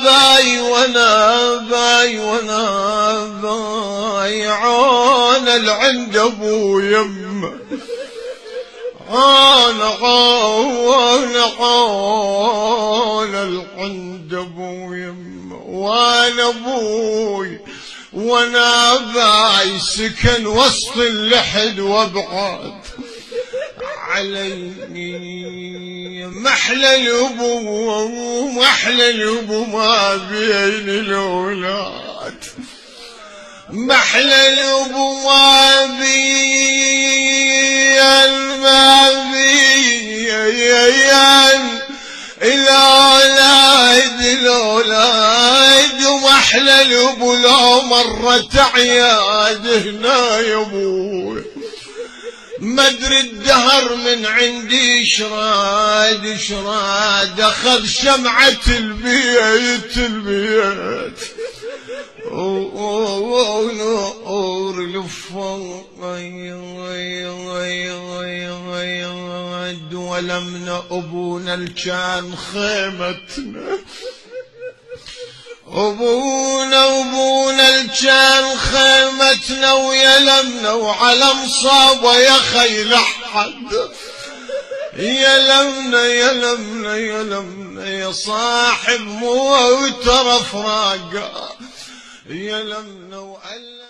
باي وانا باي عون العند ابو يمه، انا عون العند ابو يمه، وانا ابوي وانا باي سكن وسط اللحد وابعد عليني، محلى الابو ما بين الاولاد، محلى الابو ما بين الاولاد، ومحلى الابو لو مرت عياد هنا يا ابوي، مدري الدهر من عندي شراد اخذ شمعة البيت ونور الفؤاد، ولمنا ابونا الكان خيمتنا، ابونا الكان خيمتنا ويلمنا وعلى مصابه يا خيل احد، يلمنا يا صاحب موت رفراقه، يلمنا وعلم